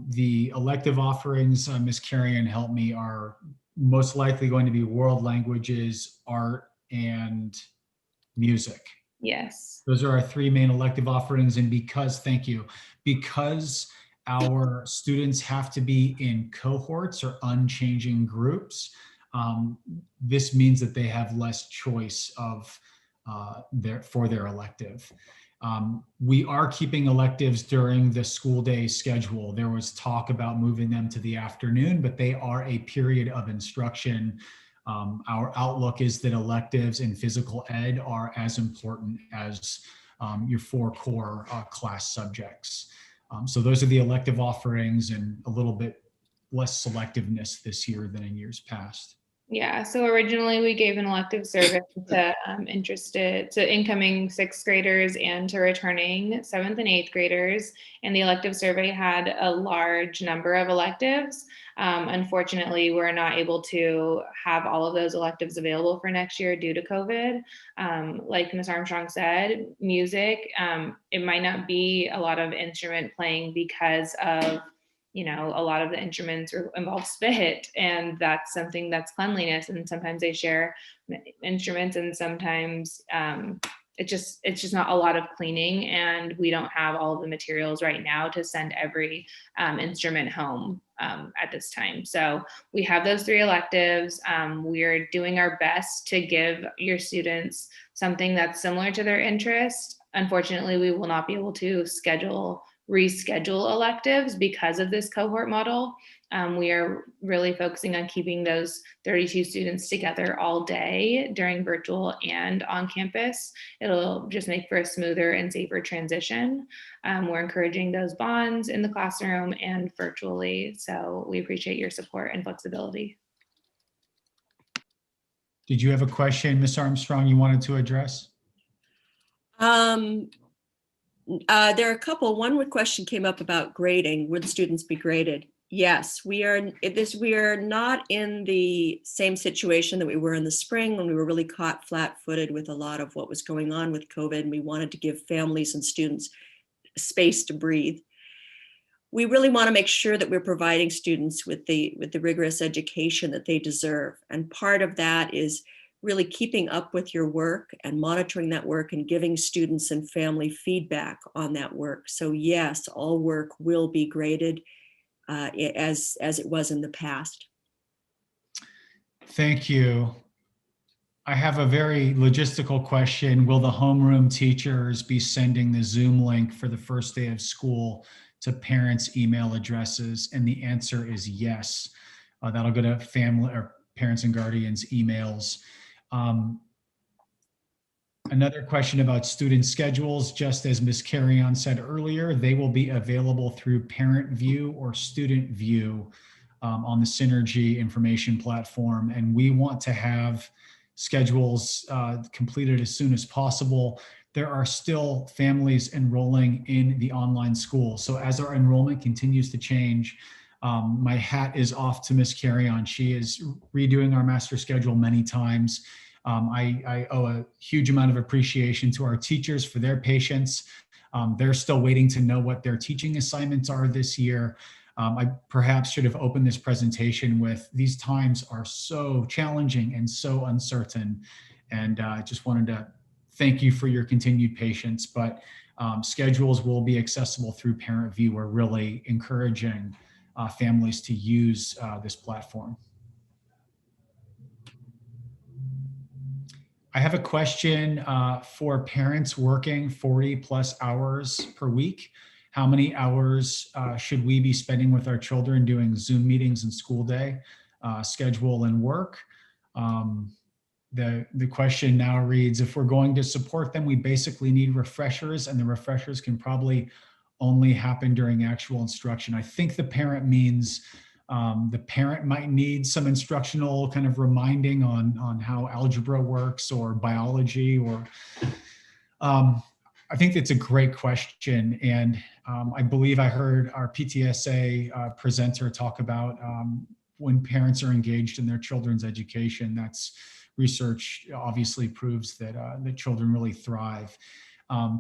The elective offerings, Ms. Carion, help me, are most likely going to be world languages, art, and music. Yes. Those are our 3 main elective offerings. And because, thank you, because our students have to be in cohorts or unchanging groups, this means that they have less choice of for their elective. We are keeping electives during the school day schedule. There was talk about moving them to the afternoon, but they are a period of instruction. Our outlook is that electives in physical ed are as important as your 4 core class subjects. So those are the elective offerings, and a little bit less selectiveness this year than in years past. Yeah, so originally we gave an elective survey to incoming 6th graders and to returning 7th and 8th graders, and the elective survey had a large number of electives. Unfortunately, we're not able to have all of those electives available for next year due to COVID. Like Ms. Armstrong said, music, it might not be a lot of instrument playing because of, you know, a lot of the instruments involve spit, and that's something that's cleanliness, and sometimes they share instruments, and sometimes it's just not a lot of cleaning, and we don't have all of the materials right now to send every instrument home at this time. So we have those 3 electives. We're doing our best to give your students something that's similar to their interest. Unfortunately, we will not be able to reschedule electives because of this cohort model. We are really focusing on keeping those 32 students together all day during virtual and on campus. It'll just make for a smoother and safer transition. We're encouraging those bonds in the classroom and virtually. So we appreciate your support and flexibility. Did you have a question, Ms. Armstrong, you wanted to address? There are a couple. One question came up about grading. Would students be graded? Yes, we are not in the same situation that we were in the spring when we were really caught flat-footed with a lot of what was going on with COVID, and we wanted to give families and students space to breathe. We really want to make sure that we're providing students with the rigorous education that they deserve. And part of that is really keeping up with your work and monitoring that work and giving students and family feedback on that work. So yes, all work will be graded as it was in the past. Thank you. I have a very logistical question. Will the homeroom teachers be sending the Zoom link for the first day of school to parents' email addresses? And the answer is yes. That'll go to family or parents and guardians' emails. Another question about student schedules, just as Ms. Carion said earlier, they will be available through ParentVUE or StudentVUE on the Synergy information platform. And we want to have schedules completed as soon as possible. There are still families enrolling in the online school. So as our enrollment continues to change, My hat is off to Miss Carion. She is redoing our master schedule many times. I owe a huge amount of appreciation to our teachers for their patience. They're still waiting to know what their teaching assignments are this year. I perhaps should have opened this presentation with, these times are so challenging and so uncertain. And I just wanted to thank you for your continued patience, but schedules will be accessible through ParentVUE. We're really encouraging families to use this platform. I have a question for parents working 40+ hours per week. How many hours should we be spending with our children doing Zoom meetings and school day, schedule and work? The question now reads, if we're going to support them, we basically need refreshers, and the refreshers can probably only happen during actual instruction. I think the parent means the parent might need some instructional kind of reminding on how algebra works or biology, or I think it's a great question. And I believe I heard our PTSA presenter talk about when parents are engaged in their children's education, that's research obviously proves that that children really thrive.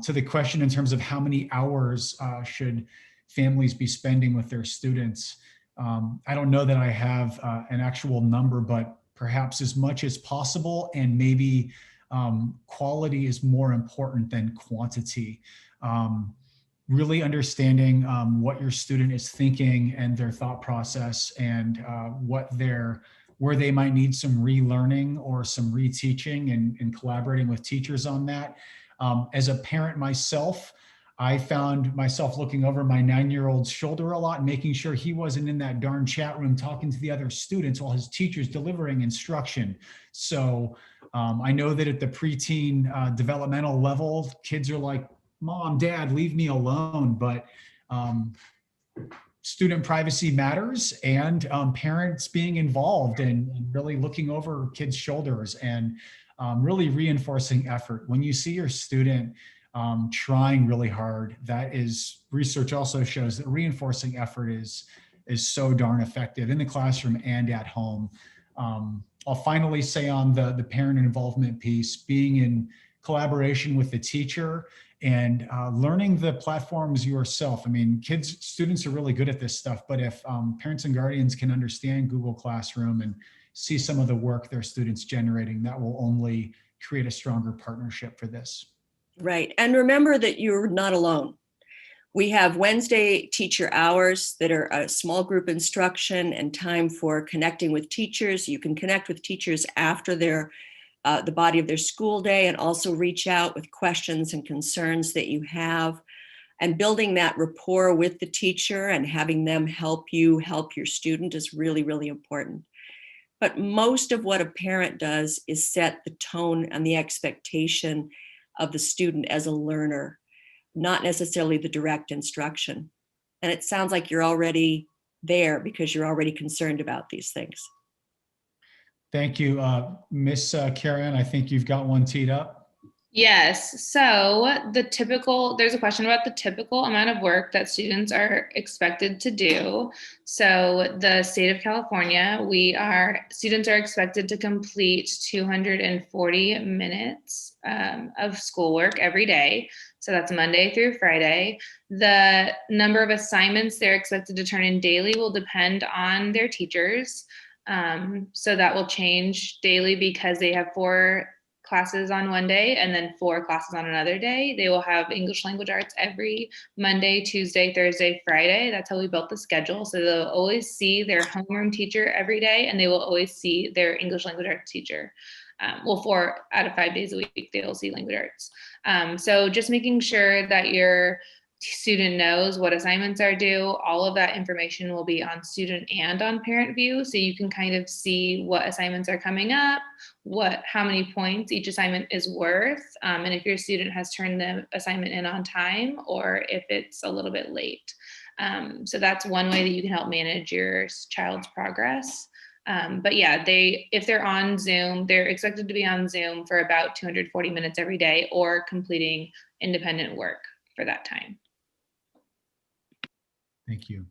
To the question in terms of how many hours should families be spending with their students, I don't know that I have an actual number, but perhaps as much as possible, and maybe quality is more important than quantity. Really understanding what your student is thinking and their thought process, and where they might need some relearning or some reteaching, and collaborating with teachers on that. As a parent myself, I found myself looking over my 9-year-old's shoulder a lot, making sure he wasn't in that darn chat room talking to the other students while his teacher's delivering instruction. So I know that at the preteen developmental level, kids are like, Mom, Dad, leave me alone. But student privacy matters, and parents being involved and really looking over kids' shoulders, and really reinforcing effort. When you see your student trying really hard, that is, research also shows that reinforcing effort is so darn effective in the classroom and at home. I'll finally say on the parent involvement piece, being in collaboration with the teacher and learning the platforms yourself. I mean, students are really good at this stuff, but if parents and guardians can understand Google Classroom and see some of the work their students generating, that will only create a stronger partnership for this. Right. And remember that you're not alone. We have Wednesday teacher hours that are a small group instruction and time for connecting with teachers. You can connect with teachers after the body of their school day, and also reach out with questions and concerns that you have. And building that rapport with the teacher and having them help you help your student is really, really important. But most of what a parent does is set the tone and the expectation of the student as a learner, not necessarily the direct instruction. And it sounds like you're already there because you're already concerned about these things. Thank you. Miss Carion, I think you've got one teed up. Yes. So there's a question about the typical amount of work that students are expected to do. So the state of California, students are expected to complete 240 minutes of schoolwork every day. So that's Monday through Friday. The number of assignments they're expected to turn in daily will depend on their teachers. So that will change daily because they have 4 classes on one day and then 4 classes on another day. They will have English language arts every Monday, Tuesday, Thursday, Friday. That's how we built the schedule. So they'll always see their homeroom teacher every day, and they will always see their English language arts teacher. 4 out of 5 days a week, they'll see language arts. So just making sure that your student knows what assignments are due. All of that information will be on student and on ParentVUE, so you can kind of see what assignments are coming up, how many points each assignment is worth, and if your student has turned the assignment in on time or if it's a little bit late. So that's one way that you can help manage your child's progress. But yeah, if they're on Zoom, they're expected to be on Zoom for about 240 minutes every day, or completing independent work for that time. Thank you.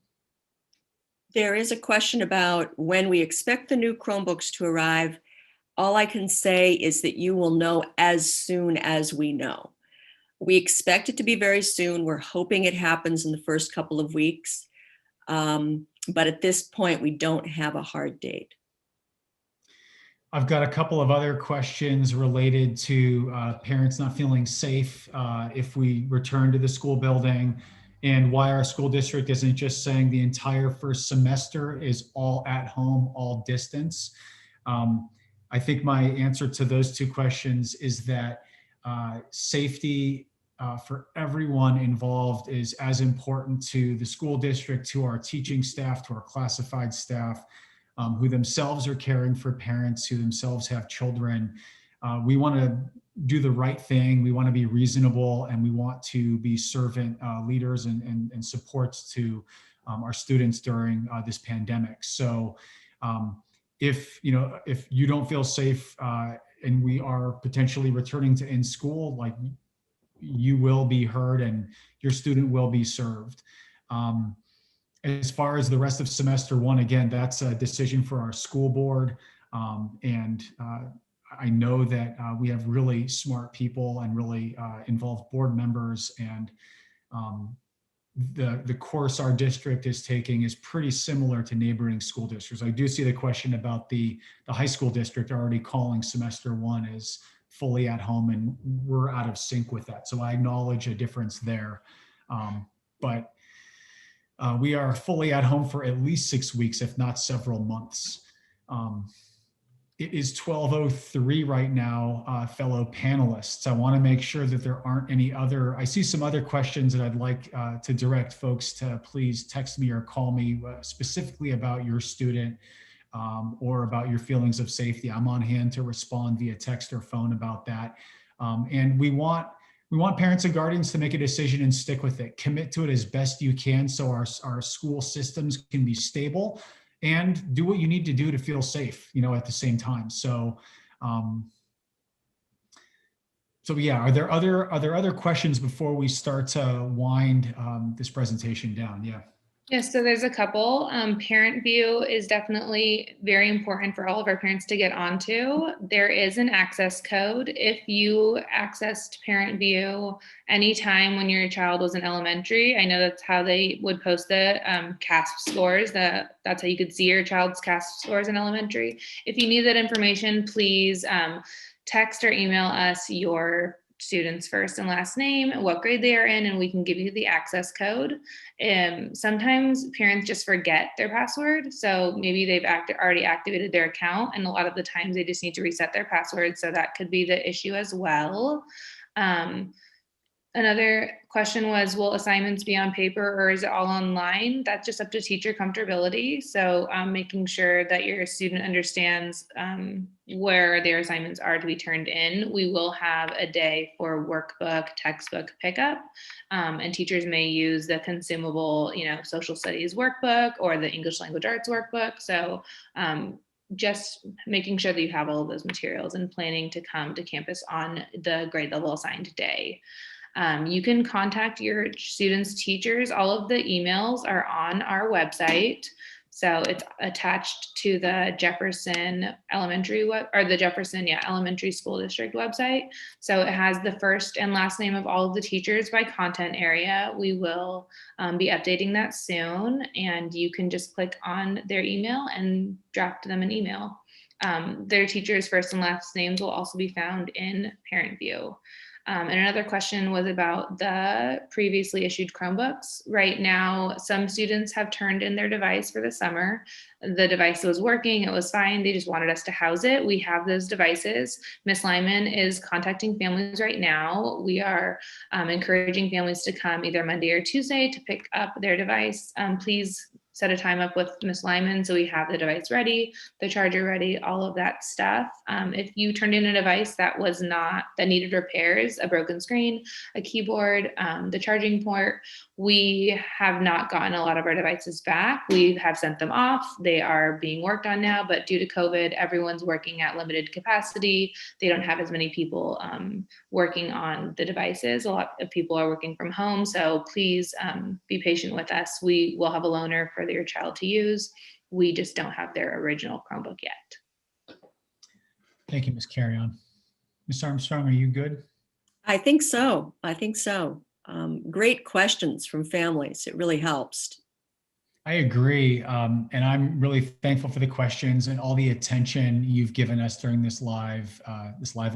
There is a question about when we expect the new Chromebooks to arrive. All I can say is that you will know as soon as we know. We expect it to be very soon. We're hoping it happens in the first couple of weeks. But at this point, we don't have a hard date. I've got a couple of other questions related to parents not feeling safe if we return to the school building, and why our school district isn't just saying the entire first semester is all at home, all distance. I think my answer to those two questions is that safety for everyone involved is as important to the school district, to our teaching staff, to our classified staff, who themselves are caring for parents who themselves have children. We want to do the right thing. We want to be reasonable, and we want to be servant leaders and supports to our students during this pandemic. So if you don't feel safe and we are potentially returning to in school, like, you will be heard and your student will be served. As far as the rest of semester one, again, that's a decision for our school board. And I know that we have really smart people and really involved board members, and the course our district is taking is pretty similar to neighboring school districts. I do see the question about the high school district already calling semester one as fully at home, and we're out of sync with that. So I acknowledge a difference there. But we are fully at home for at least 6 weeks, if not several months. It is 12:03 right now, fellow panelists. I want to make sure that there aren't any other, I see some other questions that I'd like to direct folks to please text me or call me specifically about your student or about your feelings of safety. I'm on hand to respond via text or phone about that. And we want parents and guardians to make a decision and stick with it. Commit to it as best you can so our school systems can be stable, and do what you need to do to feel safe, at the same time. So, yeah, are there other questions before we start to wind this presentation down? Yeah. Yes, so there's a couple. ParentVUE is definitely very important for all of our parents to get onto. There is an access code. If you accessed ParentVUE anytime when your child was in elementary, I know that's how they would post the CASP scores. That's how you could see your child's CASP scores in elementary. If you need that information, please text or email us your student's first and last name, what grade they are in, and we can give you the access code. Sometimes parents just forget their password. So maybe they've already activated their account, and a lot of the times they just need to reset their password. So that could be the issue as well. Another question was, will assignments be on paper or is it all online? That's just up to teacher comfortability. So making sure that your student understands where their assignments are to be turned in. We will have a day for workbook, textbook pickup, and teachers may use the consumable, social studies workbook or the English language arts workbook. So just making sure that you have all of those materials and planning to come to campus on the grade level assigned day. You can contact your students' teachers. All of the emails are on our website. So it's attached to the Jefferson Elementary Elementary School District website. So it has the first and last name of all of the teachers by content area. We will be updating that soon, and you can just click on their email and draft them an email. Their teachers' first and last names will also be found in ParentVUE. And another question was about the previously issued Chromebooks. Right now, some students have turned in their device for the summer. The device was working, it was fine. They just wanted us to house it. We have those devices. Ms. Lyman is contacting families right now. We are encouraging families to come either Monday or Tuesday to pick up their device. Please set a time up with Ms. Lyman so we have the device ready, the charger ready, all of that stuff. If you turned in a device that needed repairs, a broken screen, a keyboard, the charging port, we have not gotten a lot of our devices back. We have sent them off. They are being worked on now, but due to COVID, everyone's working at limited capacity. They don't have as many people working on the devices. A lot of people are working from home, so please be patient with us. We will have a loaner for for your child to use. We just don't have their original Chromebook yet. Thank you, Ms. Carion. Ms. Armstrong, are you good? I think so. I think so. Great questions from families. It really helps. I agree. And I'm really thankful for the questions and all the attention you've given us during this live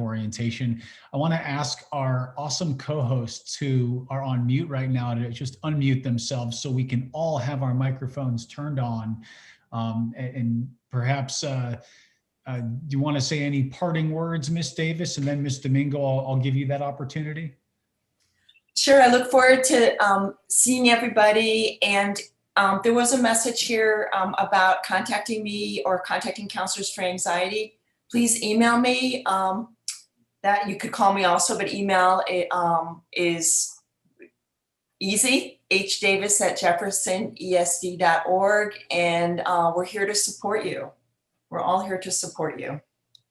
orientation. I want to ask our awesome co-hosts who are on mute right now to just unmute themselves so we can all have our microphones turned on. And perhaps, do you want to say any parting words, Ms. Davis, and then Ms. Domingo, I'll give you that opportunity. Sure, I look forward to seeing everybody. And there was a message here about contacting me or contacting counselors for anxiety. Please email me. That you could call me also, but email is easy, hdavis@jeffersonesd.org. And we're here to support you. We're all here to support you.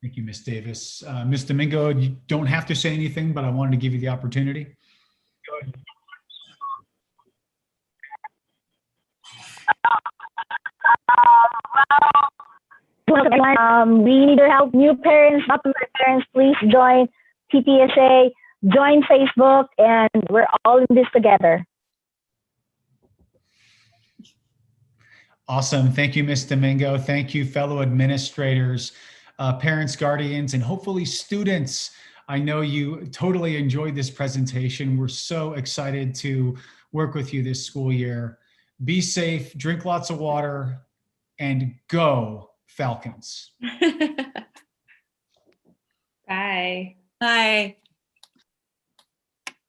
Thank you, Ms. Davis. Ms. Domingo, you don't have to say anything, but I wanted to give you the opportunity. We need your help. New parents, not parents, please join PPSA, join Facebook, and we're all in this together. Awesome. Thank you, Ms. Domingo. Thank you, fellow administrators, parents, guardians, and hopefully students. I know you totally enjoyed this presentation. We're so excited to work with you this school year. Be safe, drink lots of water, and go Falcons. Bye. Bye.